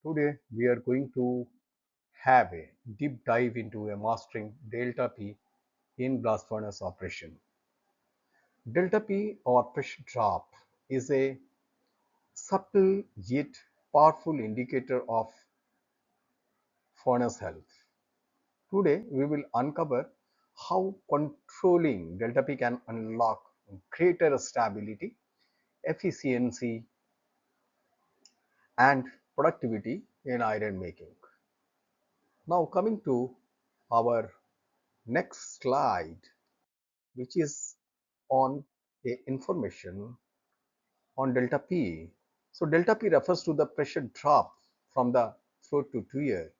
Today we are going to have a deep dive into a mastering delta P in blast furnace operation. Delta P or pressure drop is a subtle yet powerful indicator of furnace health. Today we will uncover how controlling delta P can unlock greater stability, efficiency and productivity in iron making. Now coming to our next slide, which is on a information on delta P. So delta P refers to the pressure drop from the throat to tuyere.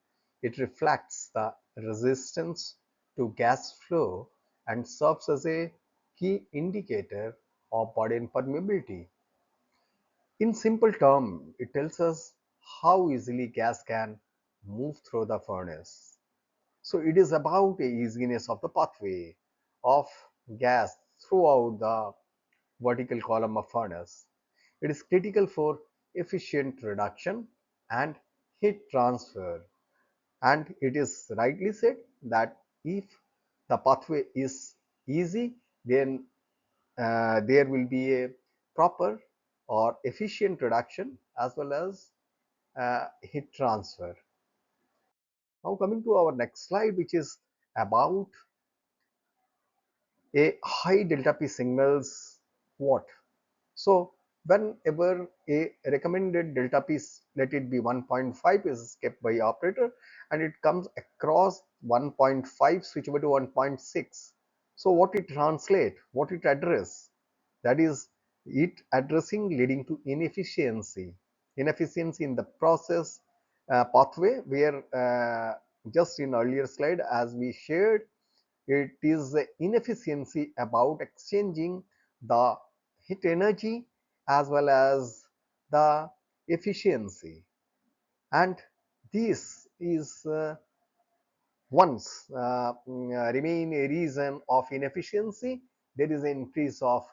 It reflects the resistance to gas flow and serves as a key indicator of body permeability. In simple terms, it tells us how easily gas can move through the furnace. So it is about the easiness of the pathway of gas throughout the vertical column of furnace. It is critical for efficient reduction and heat transfer. And it is rightly said that if the pathway is easy, then there will be a proper or efficient reduction as well as heat transfer. Now coming to our next slide, which is about a high delta P signals what? So whenever a recommended delta P, let it be 1.5 is kept by operator and it comes across 1.5 switch over to 1.6. So what it translate, what it address, that is it addressing leading to inefficiency in the process pathway where just in earlier slide as we shared, it is the inefficiency about exchanging the heat energy as well as the efficiency, and this is once remain a reason of inefficiency, there is an increase of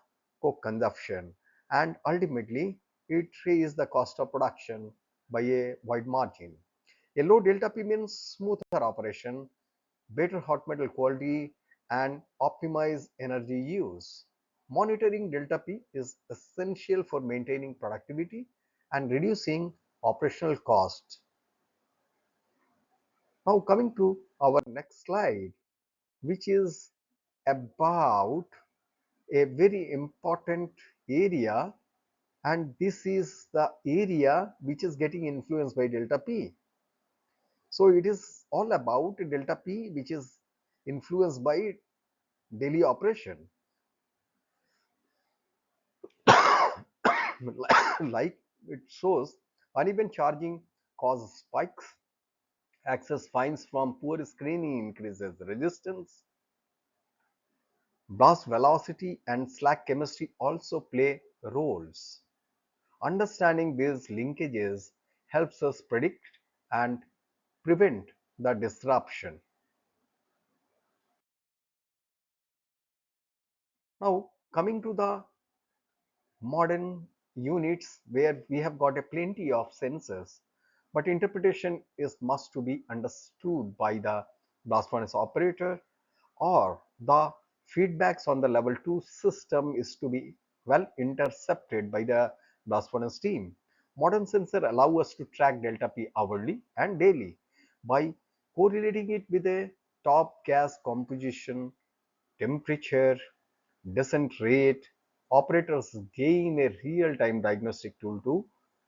coke consumption and ultimately it raises the cost of production by a wide margin. A low delta P means smoother operation, better hot metal quality and optimize energy use. Monitoring delta P is essential for maintaining productivity and reducing operational cost. Now coming to our next slide, which is about a very important area, and this is the area which is getting influenced by delta P. So it is all about delta P which is influenced by daily operation. Like it shows, uneven charging causes spikes, access fines from poor screening increases resistance, blast velocity and slack chemistry also play roles. Understanding these linkages helps us predict and prevent the disruption. Now coming to the modern units where we have got a plenty of sensors, but interpretation is must to be understood by the blast furnace operator or the feedbacks on the level 2 system is to be well intercepted by the blast furnace team. Modern sensors allow us to track delta P hourly and daily by correlating it with a top gas composition, temperature, descent rate. Operators gain a real-time diagnostic tool to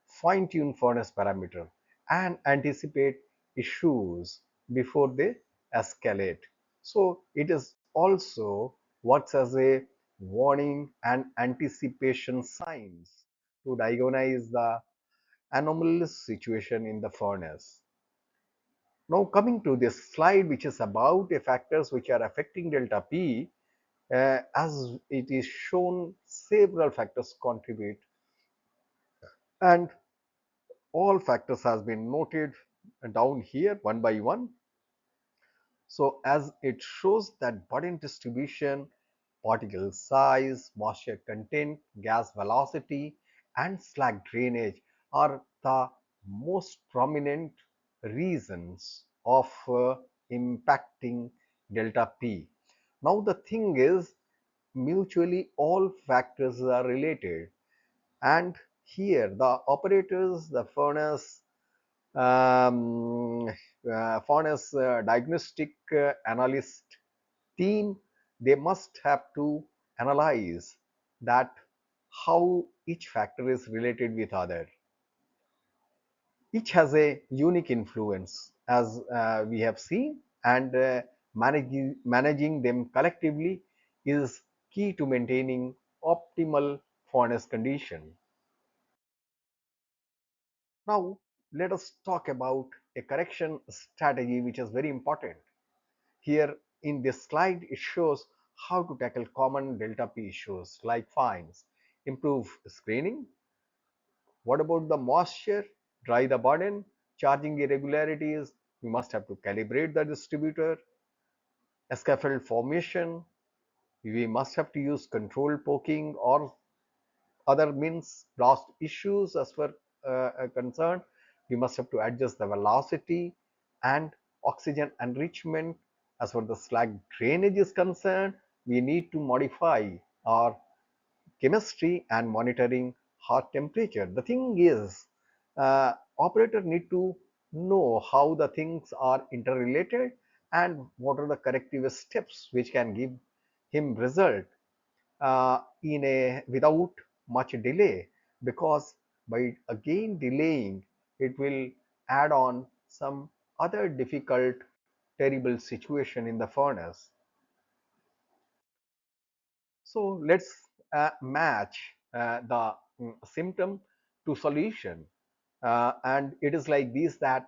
fine-tune furnace parameter and anticipate issues before they escalate. So it is also works as a warning and anticipation signs to diagnose the anomalous situation in the furnace. Now coming to this slide, which is about the factors which are affecting delta P, as it is shown several factors contribute and all factors has been noted down here one by one. So as it shows that burden distribution, particle size, moisture content, gas velocity and slag drainage are the most prominent reasons of impacting delta P. Now the thing is, mutually all factors are related, and here the operators, the um, furnace diagnostic analyst team, they must have to analyze that how each factor is related with other. Each has a unique influence, as we have seen, and managing them collectively is key to maintaining optimal furnace condition. Now, let us talk about a correction strategy which is very important. Here in this slide, it shows how to tackle common delta P issues like fines, improve screening. What about the moisture? Dry the burden, charging irregularities. We must have to calibrate the distributor, scaffold formation. We must have to use controlled poking or other means, blast issues as per concerned. We must have to adjust the velocity and oxygen enrichment. As far the slag drainage is concerned, we need to modify our chemistry and monitoring heart temperature. The thing is, operator need to know how the things are interrelated and what are the corrective steps which can give him result in a without much delay, because by again delaying it will add on some other difficult terrible situation in the furnace. So let's match the symptom to solution, and it is like this that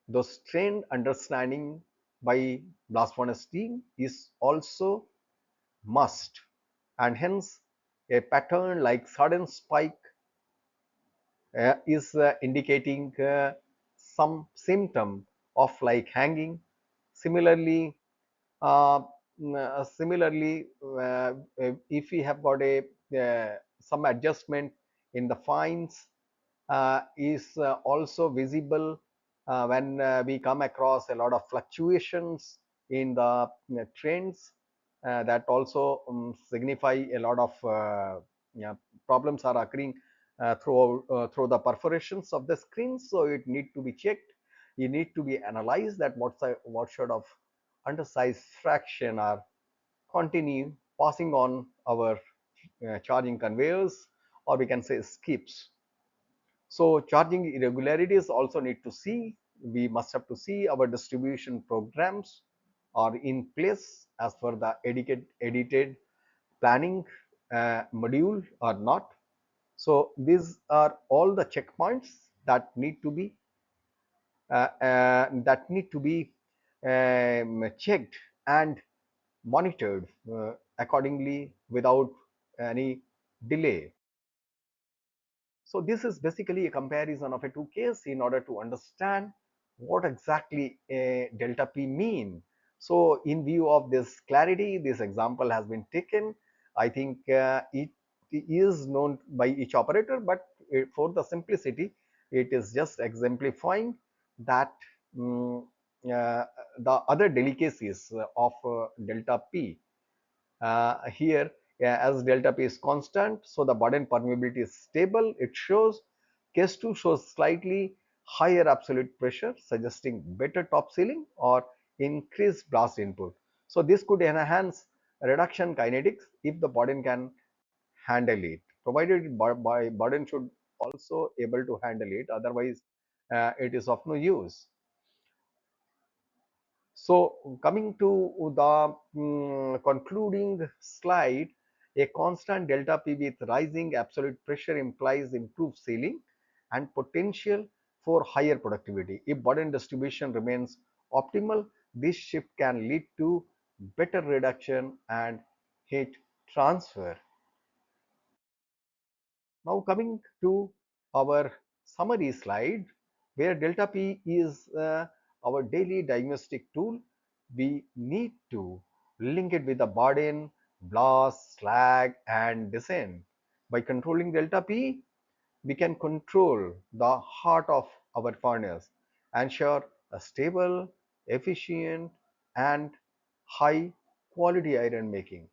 the strained understanding by blast furnace team is also must, and hence a pattern like sudden spike is indicating some symptom of like hanging. Similarly, uh, similarly, if we have got a some adjustment in the fines is also visible when we come across a lot of fluctuations in the trends that also signify a lot of yeah, problems are occurring through the perforations of the screen. So it need to be checked. You need to be analyzed that what sort of undersized fraction are continue passing on our charging conveyors, or we can say skips. So charging irregularities also need to see. We must have to see our distribution programs are in place as per the edited planning module or not. So these are all the checkpoints that need to be checked and monitored accordingly without any delay. So this is basically a comparison of a two case in order to understand what exactly a delta P mean. So in view of this clarity, this example has been taken. I think it is known by each operator, but for the simplicity, it is just exemplifying that um, uh, the other delicacies of delta P here, as delta P is constant, so the burden permeability is stable. It shows case 2 shows slightly higher absolute pressure, suggesting better top sealing or increased blast input. So this could enhance reduction kinetics if the burden can handle it, provided by burden should also able to handle it, otherwise it is of no use. So coming to the concluding slide, a constant delta P with rising absolute pressure implies improved sealing and potential for higher productivity. If burden distribution remains optimal, this shift can lead to better reduction and heat transfer. Now coming to our summary slide, where delta P is our daily diagnostic tool, we need to link it with the burden, blast, slag and descent. By controlling delta P, we can control the heart of our furnace, ensure a stable, efficient, and high quality iron making.